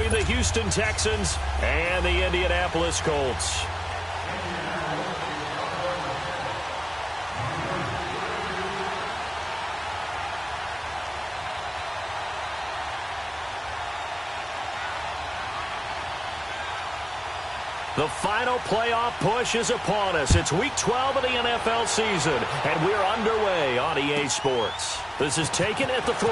between the Houston Texans and the Indianapolis Colts. The final playoff push is upon us. It's Week 12 of the NFL season, and we're underway on EA Sports. This is taken at the 3.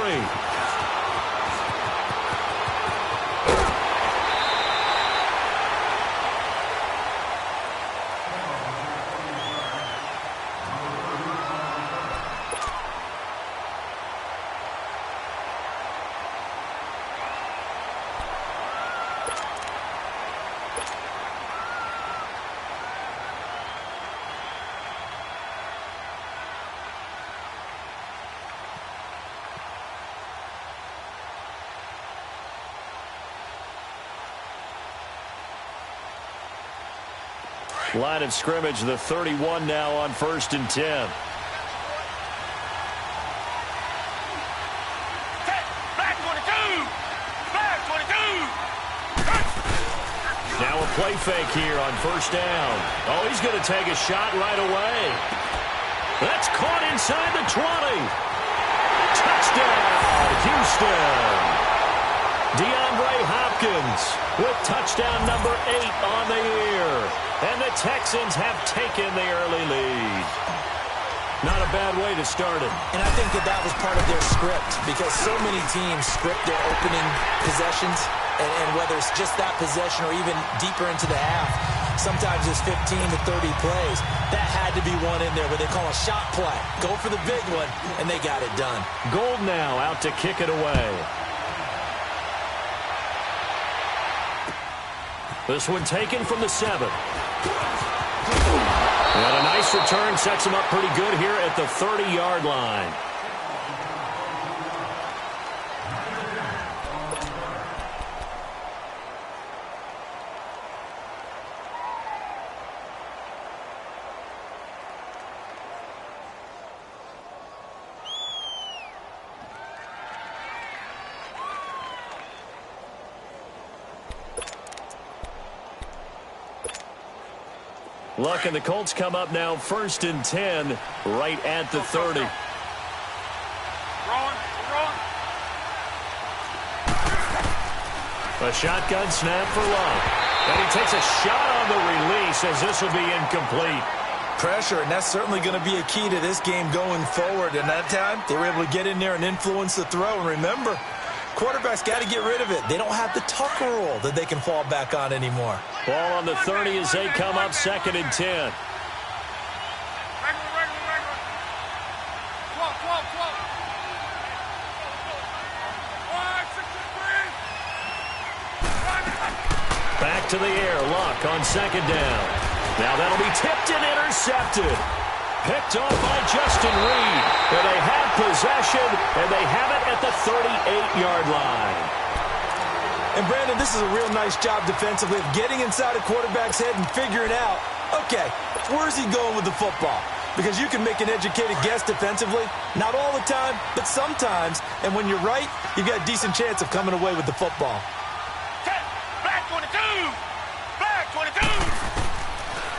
Line of scrimmage, the 31 now on 1st and 10. Back 22! Back 22! Now a play fake here on 1st down. Oh, he's going to take a shot right away. That's caught inside the 20. Touchdown, Houston. DeAndre Hopkins with touchdown number 8 on the year. And the Texans have taken the early lead. Not a bad way to start it. And I think that was part of their script, because so many teams script their opening possessions, and whether it's just that possession or even deeper into the half, sometimes it's 15 to 30 plays. That had to be one in there where they call a shot play. Go for the big one, and they got it done. Gold now out to kick it away. This one taken from the 7. And a nice return sets him up pretty good here at the 30-yard line. Luck and the Colts come up now 1st and 10 right at the 30. A shotgun snap for Luck. And he takes a shot on the release as this will be incomplete. Pressure, and that's certainly going to be a key to this game going forward. And that time, they were able to get in there and influence the throw. And remember, quarterbacks got to get rid of it. They don't have the Tucker rule that they can fall back on anymore. Ball on the 30 as they come up 2nd and 10. Back to the air, Luck on 2nd down. Now that'll be tipped and intercepted. Picked off by Justin Reed. Where they have possession, and they have it at the 38-yard line. And, Brandon, this is a real nice job defensively of getting inside a quarterback's head and figuring out, okay, where's he going with the football? Because you can make an educated guess defensively. Not all the time, but sometimes. And when you're right, you've got a decent chance of coming away with the football. Back 22! Back 22!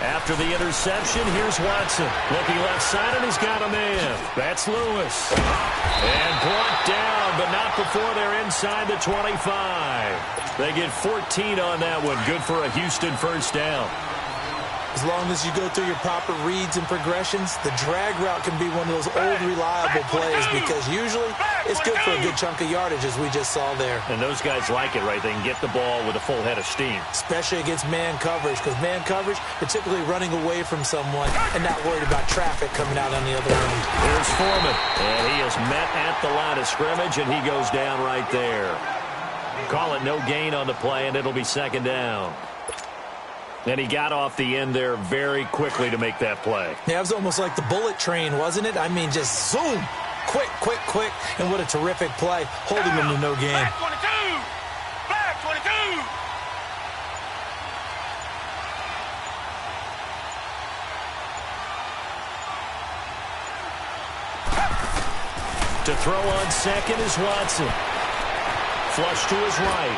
After the interception, here's Watson. Looking left side, and he's got a man. That's Lewis. And brought down, but not before they're inside the 25. They get 14 on that one. Good for a Houston 1st down. As long as you go through your proper reads and progressions, the drag route can be one of those old reliable plays, because usually it's good for a good chunk of yardage, as we just saw there. And those guys like it, right? They can get the ball with a full head of steam. Especially against man coverage, because man coverage, you're typically running away from someone and not worried about traffic coming out on the other end. Here's Foreman, and he is met at the line of scrimmage, and he goes down right there. Call it no gain on the play, and it'll be 2nd down. And he got off the end there very quickly to make that play. Yeah, it was almost like the bullet train, wasn't it? I mean, just zoom. Quick, quick, quick. And what a terrific play, holding them to no gain. Back 22! Back 22! To throw on 2nd is Watson. Flush to his right.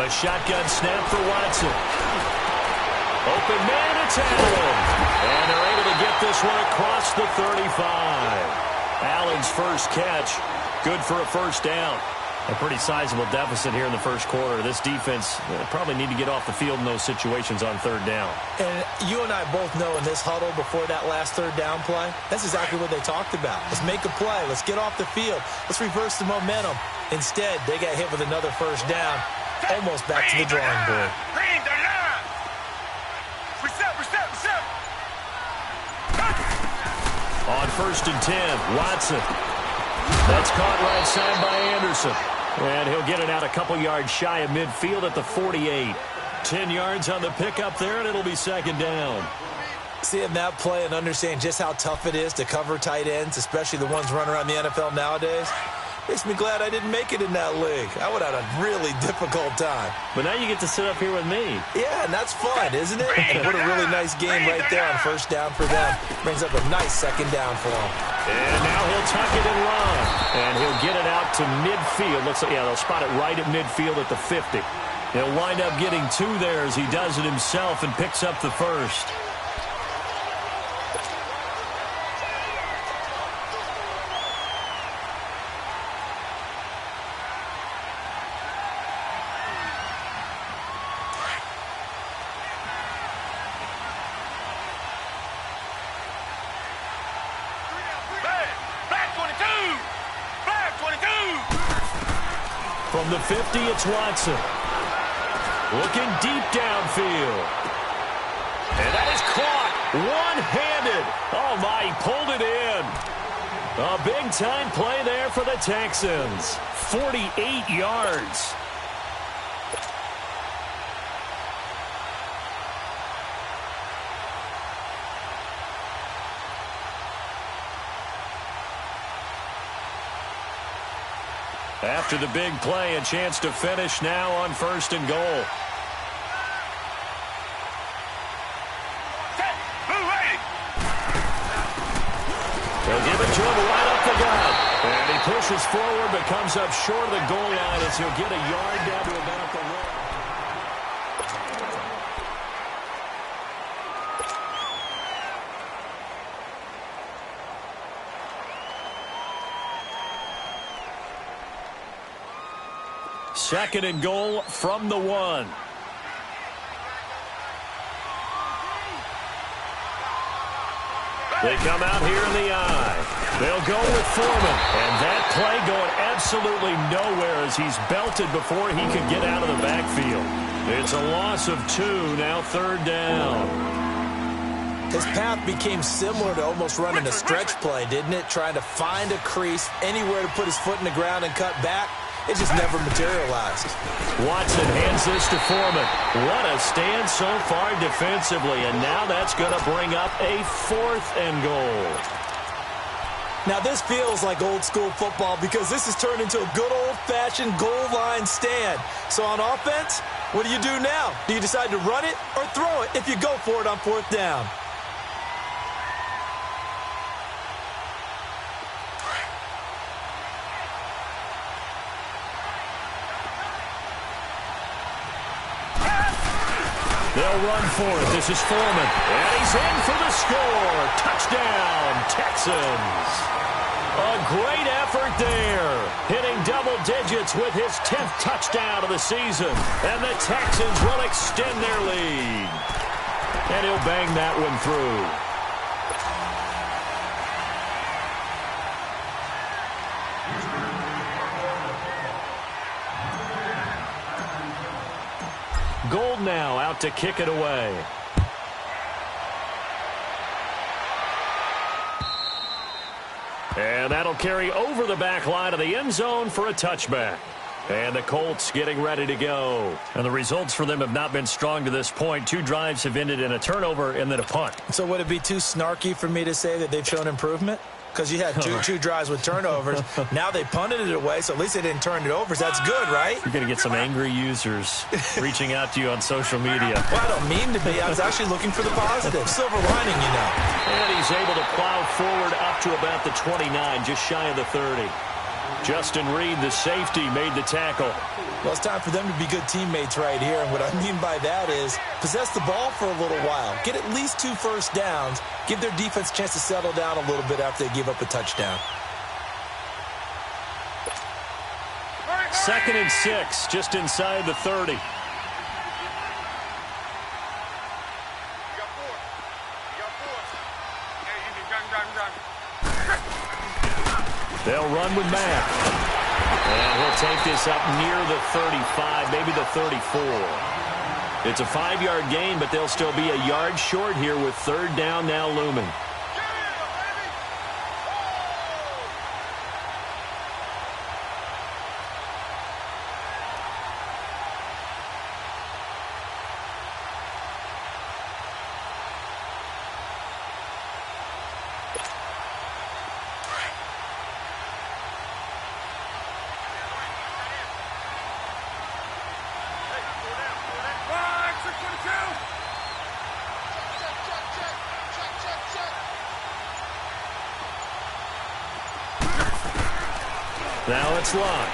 A shotgun snap for Watson. Open man, it's Allen. And they're able to get this one across the 35. Allen's first catch, good for a first down. A pretty sizable deficit here in the first quarter. This defense probably need to get off the field in those situations on third down. And you and I both know in this huddle before that last third down play, that's exactly what they talked about. Let's make a play. Let's get off the field. Let's reverse the momentum. Instead, they got hit with another first down, almost back to the drawing board. Green the line. Reset. On 1st and 10, Watson. That's caught right side by Anderson. And he'll get it out a couple yards shy of midfield at the 48. 10 yards on the pickup there, and it'll be second down. Seeing that play and understanding just how tough it is to cover tight ends, especially the ones running around the NFL nowadays, makes me glad I didn't make it in that league. I would have had a really difficult time. But now you get to sit up here with me. Yeah, and that's fun, isn't it? And what a really nice game right there on first down for them. Brings up a nice second down for them. And now he'll tuck it and run. And he'll get it out to midfield. Looks like, yeah, they'll spot it right at midfield at the 50. He'll wind up getting 2 there as he does it himself and picks up the first. From the 50, it's Watson. Looking deep downfield. And that is caught one-handed. Oh, my, he pulled it in. A big-time play there for the Texans. 48 yards. After the big play, a chance to finish now on 1st and goal. They'll give it to him right up the gut. And he pushes forward but comes up short of the goal line as he'll get a yard down to about the line. Second and goal from the 1. They come out here in the eye. They'll go with Foreman. And that play going absolutely nowhere as he's belted before he could get out of the backfield. It's a loss of 2, now third down. His path became similar to almost running a stretch play, didn't it? Trying to find a crease, anywhere to put his foot in the ground and cut back. It just never materialized. Watson hands this to Foreman. What a stand so far defensively, and now that's going to bring up a 4th and goal. Now this feels like old school football because this has turned into a good old-fashioned goal line stand. So on offense, what do you do now? Do you decide to run it or throw it if you go for it on 4th down? They'll run for it. This is Foreman. And he's in for the score. Touchdown, Texans. A great effort there. Hitting double digits with his 10th touchdown of the season. And the Texans will extend their lead. And he'll bang that one through. Gold now out to kick it away. And that'll carry over the back line of the end zone for a touchback. And the Colts getting ready to go. And the results for them have not been strong to this point. 2 drives have ended in a turnover and then a punt. So would it be too snarky for me to say that they've shown improvement? Because you had two drives with turnovers. Now they punted it away, so at least they didn't turn it over. So that's good, right? You're going to get some angry users reaching out to you on social media. Well, I don't mean to be. I was actually looking for the positive. Silver lining, you know. And he's able to plow forward up to about the 29, just shy of the 30. Justin Reed, the safety, made the tackle. Well, it's time for them to be good teammates right here. And what I mean by that is possess the ball for a little while. Get at least 2 first downs. Give their defense a chance to settle down a little bit after they give up a touchdown. 2nd and 6, just inside the 30. They'll run with Mack. And he'll take this up near the 35, maybe the 34. It's a 5-yard gain, but they'll still be a yard short here with 3rd down now looming. Now it's Locke.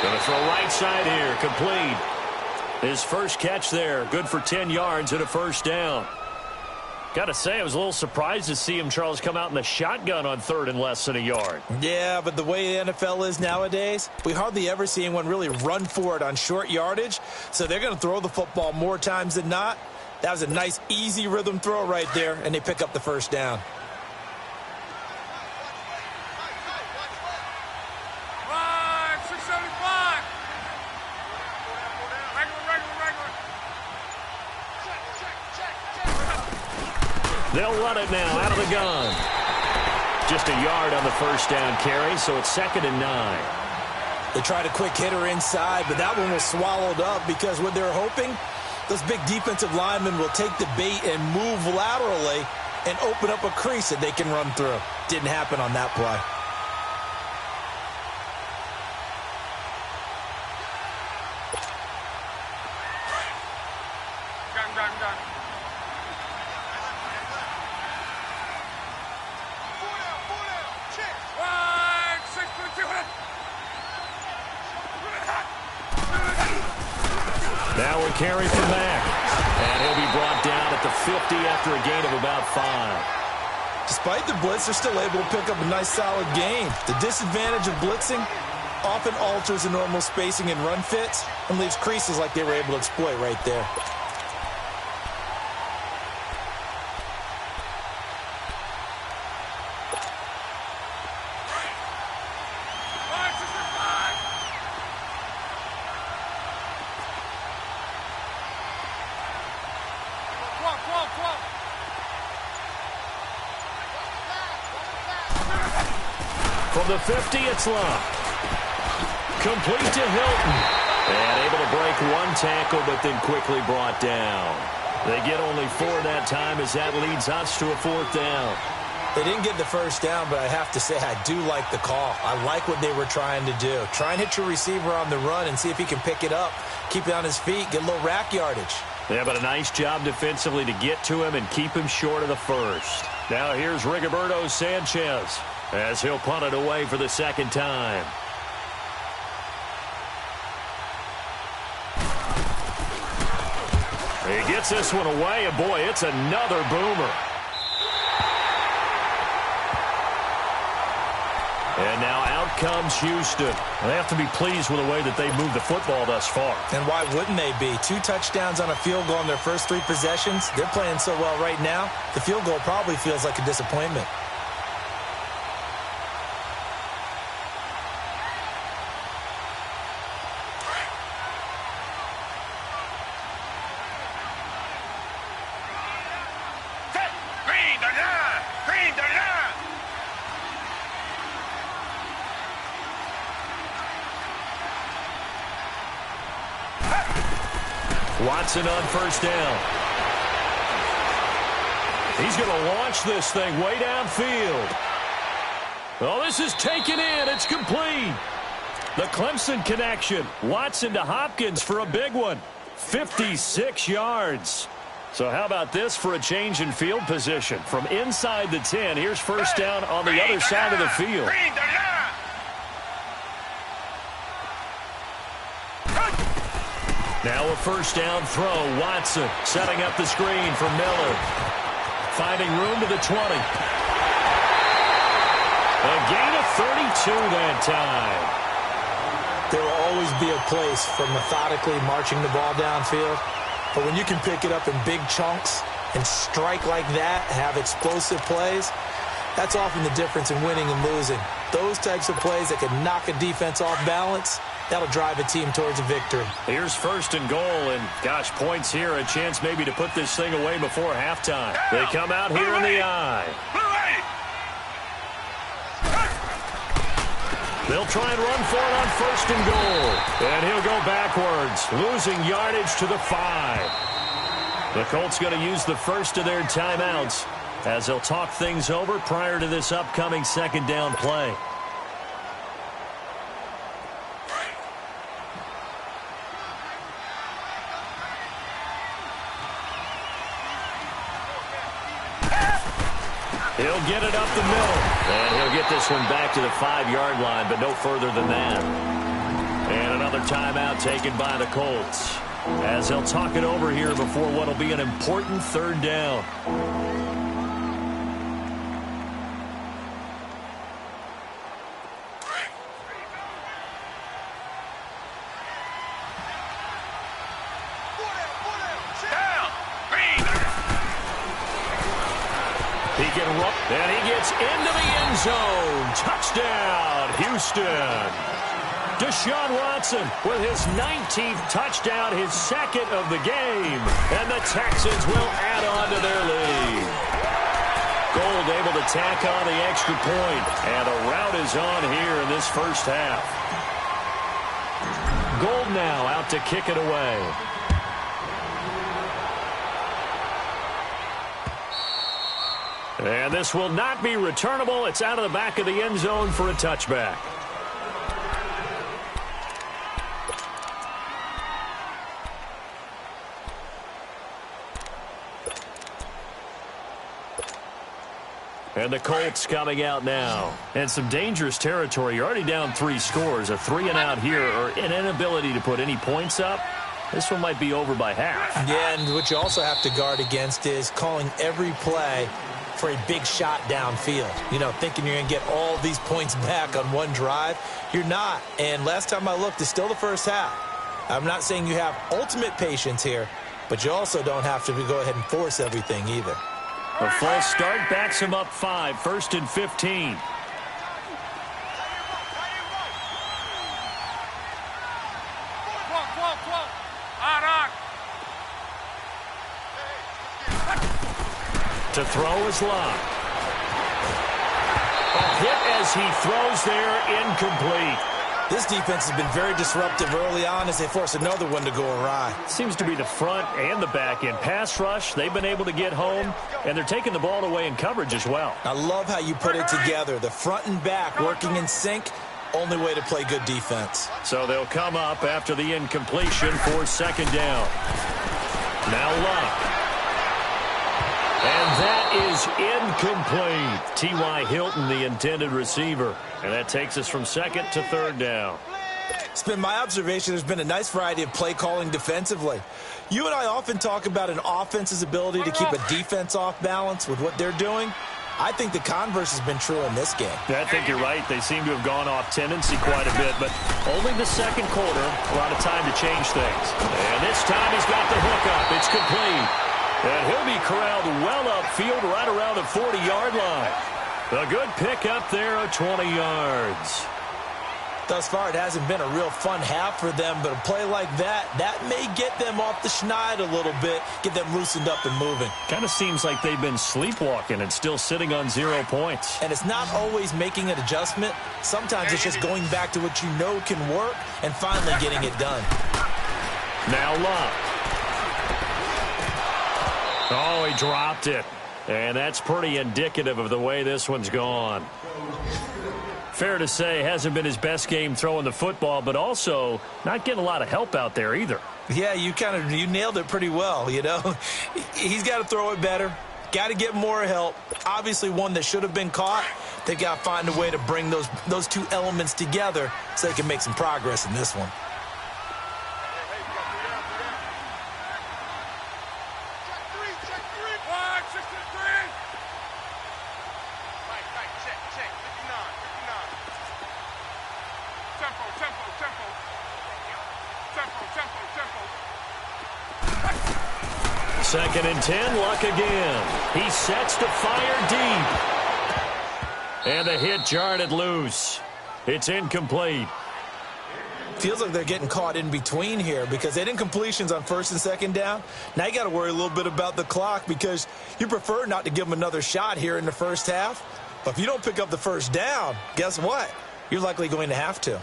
Going to throw right side here, complete. His first catch there, good for 10 yards and a 1st down. Got to say, I was a little surprised to see him, Charles, come out in the shotgun on 3rd and less than a yard. Yeah, but the way the NFL is nowadays, we hardly ever see anyone really run for it on short yardage. So they're going to throw the football more times than not. That was a nice, easy rhythm throw right there, and they pick up the 1st down. They'll run it now out of the gun. Just a yard on the 1st down carry, so it's 2nd and 9. They tried a quick hitter inside, but that one was swallowed up because what they're hoping, those big defensive linemen will take the bait and move laterally and open up a crease that they can run through. Didn't happen on that play. Now a carry from Mack. And he'll be brought down at the 50 after a gain of about 5. Despite the blitz, they're still able to pick up a nice solid gain. The disadvantage of blitzing often alters the normal spacing and run fits and leaves creases like they were able to exploit right there. From the 50, it's Locke. Complete to Hilton. And able to break one tackle, but then quickly brought down. They get only 4 that time as that leads us to a 4th down. They didn't get the 1st down, but I have to say I do like the call. I like what they were trying to do. Try and hit your receiver on the run and see if he can pick it up. Keep it on his feet, get a little rack yardage. Yeah, but a nice job defensively to get to him and keep him short of the 1st. Now here's Rigoberto Sanchez as he'll punt it away for the 2nd time. He gets this one away, and boy, it's another boomer. And now out comes Houston. They have to be pleased with the way that they've moved the football thus far. And why wouldn't they be? 2 touchdowns on a field goal in their first 3 possessions. They're playing so well right now, the field goal probably feels like a disappointment. Watson on 1st down. He's going to launch this thing way downfield. Oh, this is taken in. It's complete. The Clemson connection. Watson to Hopkins for a big one. 56 yards. So how about this for a change in field position? From inside the 10, here's 1st down on the other side of the field. Now a first down throw. Watson setting up the screen for Miller. Finding room to the 20. A gain of 32 that time. There will always be a place for methodically marching the ball downfield. But when you can pick it up in big chunks and strike like that, have explosive plays, that's often the difference in winning and losing. Those types of plays that can knock a defense off balance, that'll drive a team towards a victory. Here's first and goal, and gosh, points here, a chance maybe to put this thing away before halftime. They come out here in the eye. They'll try and run for it on first and goal. And he'll go backwards, losing yardage to the 5. The Colts going to use the first of their timeouts as they'll talk things over prior to this upcoming second down play. He'll get it up the middle. And he'll get this one back to the 5-yard line, but no further than that. And another timeout taken by the Colts as they'll talk it over here before what will be an important third down. He can run, and he gets into the end zone. Touchdown, Houston. Deshaun Watson with his 19th touchdown, his second of the game. And the Texans will add on to their lead. Gold able to tack on the extra point, and a rout is on here in this first half. Gold now out to kick it away. And this will not be returnable. It's out of the back of the end zone for a touchback. And the Colts coming out now. And some dangerous territory. You're already down 3 scores. A 3-and-out here, or an inability to put any points up. This one might be over by half. Yeah, and what you also have to guard against is calling every play for a big shot downfield. You know, thinking you're going to get all these points back on one drive. You're not. And last time I looked, it's still the first half. I'm not saying you have ultimate patience here, but you also don't have to go ahead and force everything either. A false start backs him up 5, first and 15. To throw is Locke. A hit as he throws there, incomplete. This defense has been very disruptive early on as they force another one to go awry. Seems to be the front and the back end. Pass rush, they've been able to get home, and they're taking the ball away in coverage as well. I love how you put it together. The front and back working in sync, only way to play good defense. So they'll come up after the incompletion for second down. Now Locke. And that is incomplete. T.Y. Hilton, the intended receiver. And that takes us from second to third down. It's been my observation there's been a nice variety of play calling defensively. You and I often talk about an offense's ability to keep a defense off balance with what they're doing. I think the converse has been true in this game. Yeah, I think you're right. They seem to have gone off tendency quite a bit, but only the second quarter, a lot of time to change things. And this time he's got the hook up. It's complete. And he'll be corralled well upfield right around the 40-yard line. A good pickup there of 20 yards. Thus far, it hasn't been a real fun half for them, but a play like that may get them off the schneid a little bit, get them loosened up and moving. Kind of seems like they've been sleepwalking and still sitting on 0 points. And it's not always making an adjustment. Sometimes it's just going back to what you know can work and finally getting it done. Now Locke. Oh, he dropped it. And that's pretty indicative of the way this one's gone. Fair to say, hasn't been his best game throwing the football, but also not getting a lot of help out there either. Yeah, you nailed it pretty well, you know. He's got to throw it better, got to get more help. Obviously one that should have been caught. They got to find a way to bring those two elements together so they can make some progress in this one. 2nd and 10, Luck again. He sets to fire deep. And the hit jarred it loose. It's incomplete. Feels like they're getting caught in between here because they didn't completions on 1st and 2nd down. Now you got to worry a little bit about the clock because you prefer not to give them another shot here in the first half. But if you don't pick up the 1st down, guess what? You're likely going to have to.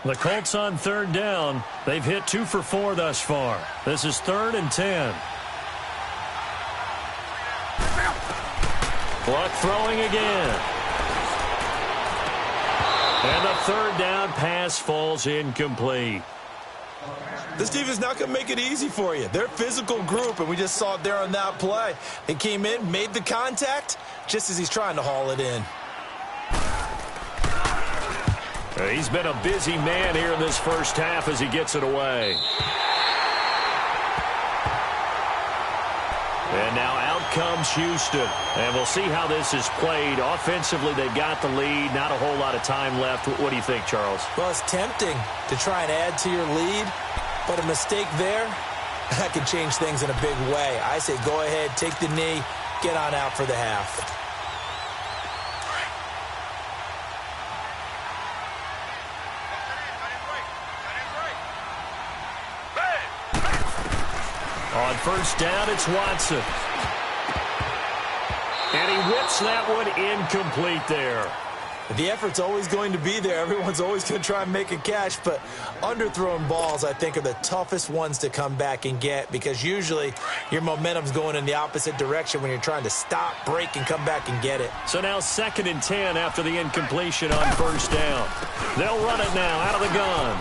The Colts on 3rd down. They've hit 2 for 4 thus far. This is 3rd and 10. Luck throwing again. And the 3rd down pass falls incomplete. This team is not going to make it easy for you. They're a physical group, and we just saw it there on that play. They came in, made the contact, just as he's trying to haul it in. He's been a busy man here in this first half as he gets it away. And now out comes Houston. And we'll see how this is played. Offensively, they've got the lead. Not a whole lot of time left. What do you think, Charles? Well, it's tempting to try and add to your lead, but a mistake there, that can change things in a big way. I say go ahead, take the knee, get on out for the half. On 1st down, it's Watson. And he whips that one incomplete there. The effort's always going to be there. Everyone's always going to try and make a catch, but underthrown balls, I think, are the toughest ones to come back and get because usually your momentum's going in the opposite direction when you're trying to stop, break, and come back and get it. So now 2nd and 10 after the incompletion on 1st down. They'll run it now out of the gun.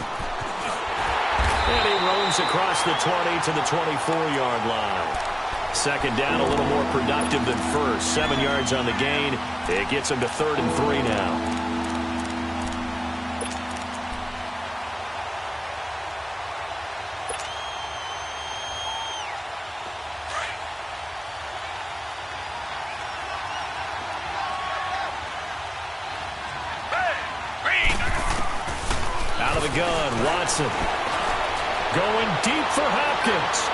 And he roams across the 20 to the 24-yard line. 2nd down, a little more productive than 1st. 7 yards on the gain. It gets him to 3rd and 3 now. Out of the gun, Watson. Going deep for Hopkins.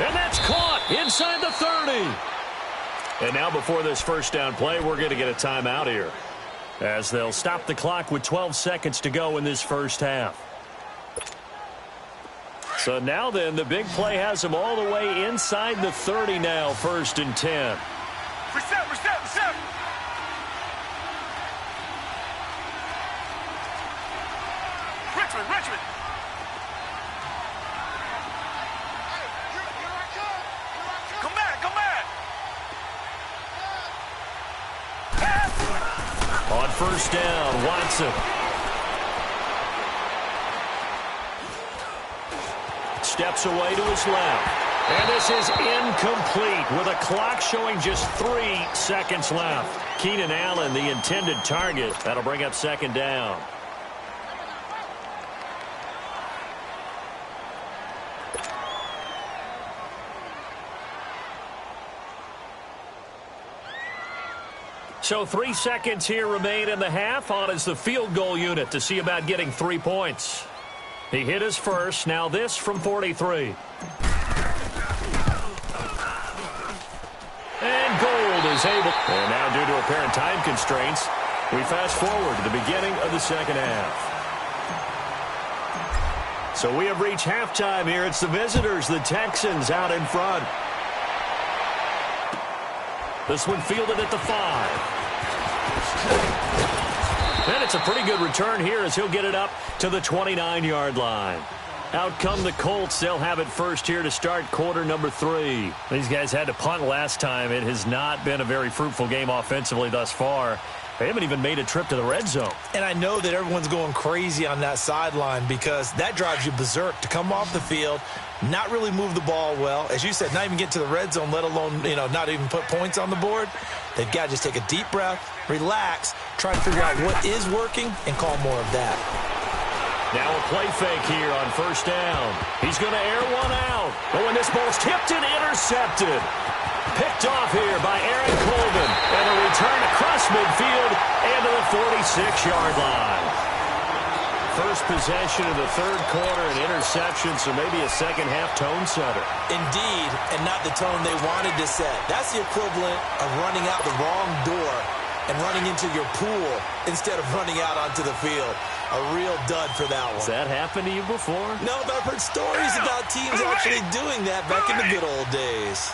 And that's caught inside the 30. And now before this 1st down play, we're going to get a timeout here as they'll stop the clock with 12 seconds to go in this first half. So now then, the big play has them all the way inside the 30 now, 1st and 10. Reset. Richmond. Come back. On 1st down, Watson. Steps away to his left. And this is incomplete with a clock showing just 3 seconds left. Keenan Allen, the intended target. That'll bring up 2nd down. So 3 seconds here remain in the half. On is the field goal unit to see about getting 3 points. He hit his first. Now this from 43. And Gold is able. And now due to apparent time constraints, we fast forward to the beginning of the 2nd half. So we have reached halftime here. It's the visitors, the Texans, out in front. This one fielded at the 5. And it's a pretty good return here as he'll get it up to the 29-yard line. Out come the Colts. They'll have it first here to start quarter number 3. These guys had to punt last time. It has not been a very fruitful game offensively thus far. They haven't even made a trip to the red zone. And I know that everyone's going crazy on that sideline because that drives you berserk to come off the field, not really move the ball well. As you said, not even get to the red zone, let alone, not even put points on the board. They've got to just take a deep breath, relax, try to figure out what is working, and call more of that. Now a play fake here on 1st down. He's going to air one out. Oh, and this ball's tipped and intercepted. Picked off here by Aaron Colvin. And a return across midfield and to the 46-yard line. first possession of the third quarter, an interception, so maybe a second-half tone setter. Indeed, and not the tone they wanted to set. That's the equivalent of running out the wrong door and running into your pool instead of running out onto the field. A real dud for that one. Has that happened to you before? No, but I've heard stories about teams actually doing that back in the good old days.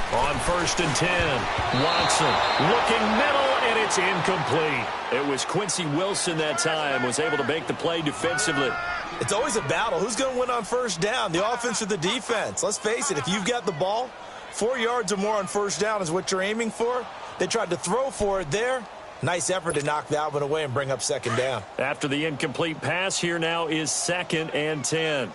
On 1st and 10, Watson looking middle, and it's incomplete. It was Quincy Wilson that time, was able to make the play defensively. It's always a battle. Who's going to win on first down, the offense or the defense? Let's face it, if you've got the ball, 4 yards or more on first down is what you're aiming for. They tried to throw for it there. Nice effort to knock that one away and bring up second down. After the incomplete pass, here now is 2nd and 10.